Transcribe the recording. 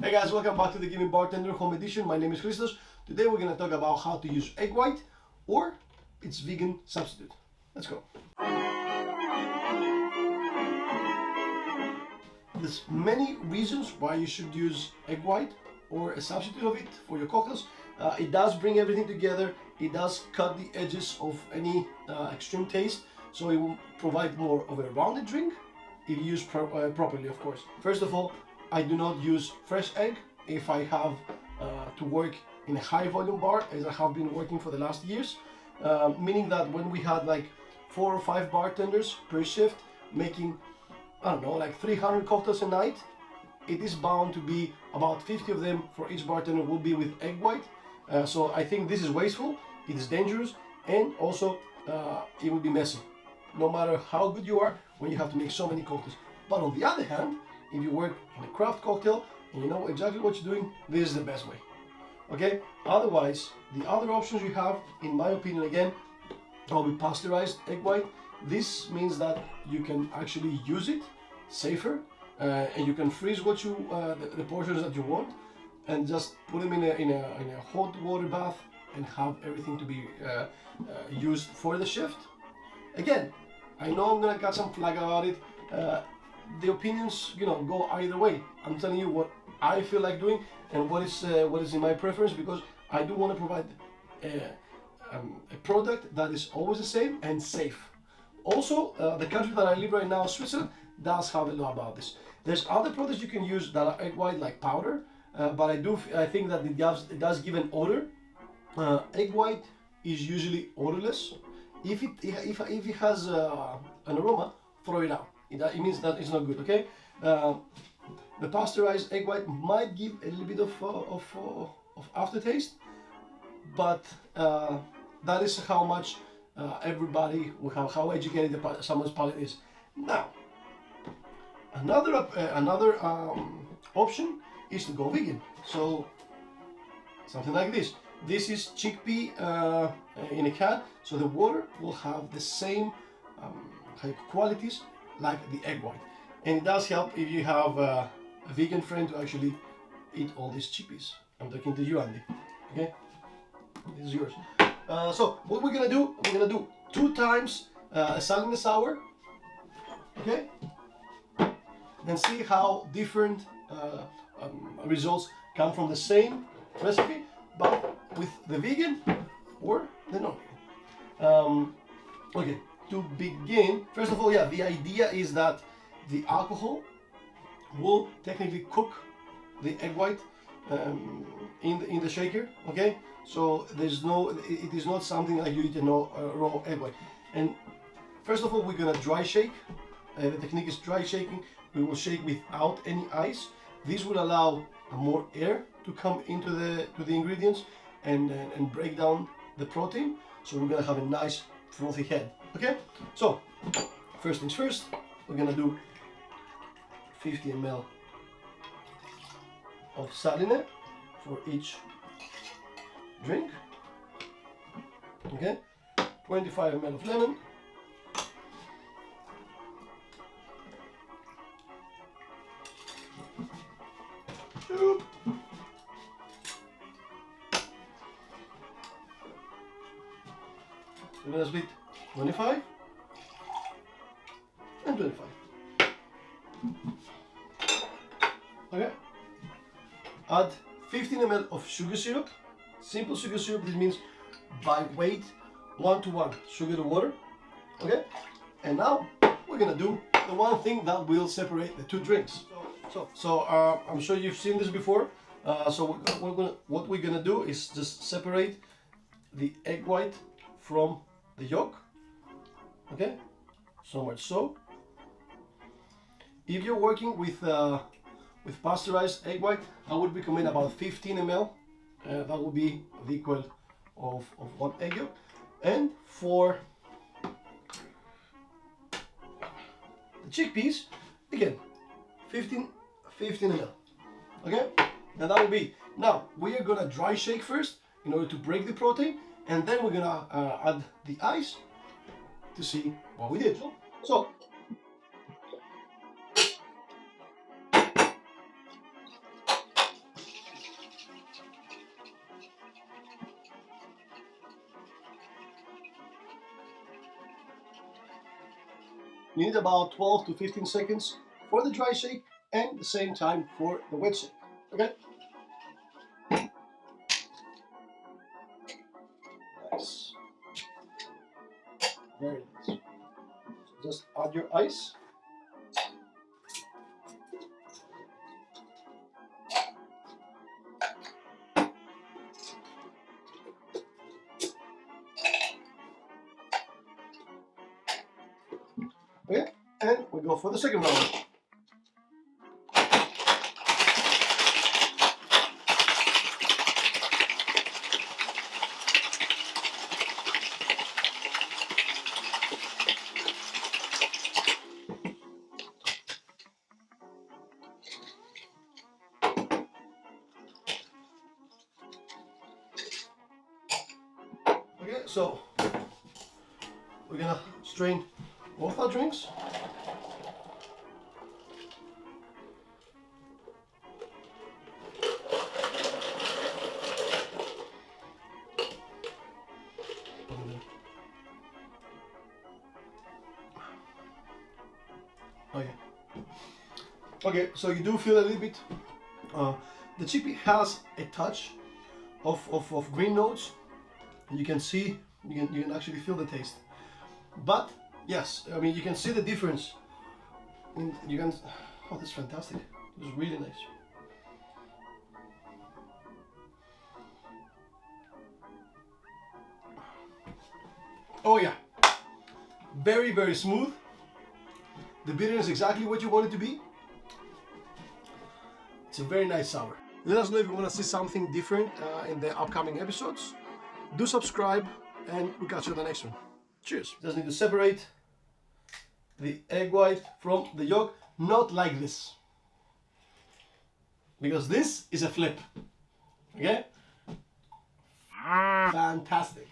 Hey guys, welcome back to the Gaming Bartender Home Edition. My name is Christos. Today we're going to talk about how to use egg white or its vegan substitute. Let's go. There's many reasons why you should use egg white or a substitute of it for your cocktails. It does bring everything together. It does cut the edges of any extreme taste, so it will provide more of a rounded drink if used properly, of course. First of all, I do not use fresh egg if I have to work in a high volume bar, as I have been working for the last years, meaning that when we had like 4 or 5 bartenders per shift making, I don't know, like 300 cocktails a night, it is bound to be about 50 of them for each bartender will be with egg white. So I think this is wasteful, it is dangerous, and also it will be messy, no matter how good you are when you have to make so many cocktails. But on the other hand, if you work in a craft cocktail and you know exactly what you're doing, this is the best way. Okay? Otherwise, the other options you have, in my opinion, again, will be pasteurized egg white. This means that you can actually use it safer, and you can freeze what you the portions that you want, and just put them in a hot water bath and have everything to be used for the shift. Again, I know I'm gonna get some flag about it. The opinions, go either way. I'm telling you what I feel like doing and what is in my preference, because I do want to provide a product that is always the same and safe. Also, the country that I live right now, Switzerland, does have a law about this. There's other products you can use that are egg white, like powder, but I think that it does give an odor. Egg white is usually odorless. If it has an aroma, throw it out. It means that it's not good. Okay. The pasteurized egg white might give a little bit of aftertaste, but that is how much everybody, how educated someone's palate is. Now, another option is to go vegan. So something like this. This is chickpea in a can, so the water will have the same qualities like the egg white, and it does help if you have a vegan friend to actually eat all these chickpeas. I'm talking to you, Andy. Okay, this is yours. So what we're gonna do? We're gonna do 2 times a Saline sour. Okay, and see how different results come from the same recipe, but with the vegan or the non-vegan. Okay. To begin, first of all, the idea is that the alcohol will technically cook the egg white in the shaker. Okay, so it is not something like you eat a raw egg white. And first of all, we're gonna dry shake. The technique is dry shaking. We will shake without any ice. This will allow more air to come into the ingredients and break down the protein. So we're gonna have a nice frothy head. Okay, so first things first, we're gonna do 50 ml of Saline for each drink. Okay, 25 ml of lemon. We're gonna split 25 and 25. Okay. Add 15 ml of sugar syrup. Simple sugar syrup. This means by weight 1:1 sugar to water. Okay. And now we're gonna do the one thing that will separate the 2 drinks. So I'm sure you've seen this before. So what we're gonna do is just separate the egg white from the yolk. Okay, so much so. If you're working with pasteurized egg white, I would recommend about 15 ml. That would be the equal of 1 egg yolk. And for the chickpeas, again, 15 ml. Okay, and that will be. Now we are gonna dry shake first in order to break the protein, and then we're gonna add the ice to see what we did. So You need about 12 to 15 seconds for the dry shake and the same time for the wet shake. Okay? Nice. Very nice. Just add your ice. Okay, and we go for the second round. Okay, so we're gonna strain both our drinks. Okay. Okay, so you do feel a little bit. The chickpea has a touch of green notes. You can see, you can actually feel the taste. But yes, I mean you can see the difference. And you can. Oh, that's fantastic. It's really nice. Oh yeah, very, very smooth. The bitterness is exactly what you want it to be. It's a very nice sour. Let us know if you want to see something different in the upcoming episodes. Do subscribe, and we'll catch you on the next one. Cheers. Just need to separate the egg white from the yolk, not like this, because this is a flip. Okay? Fantastic.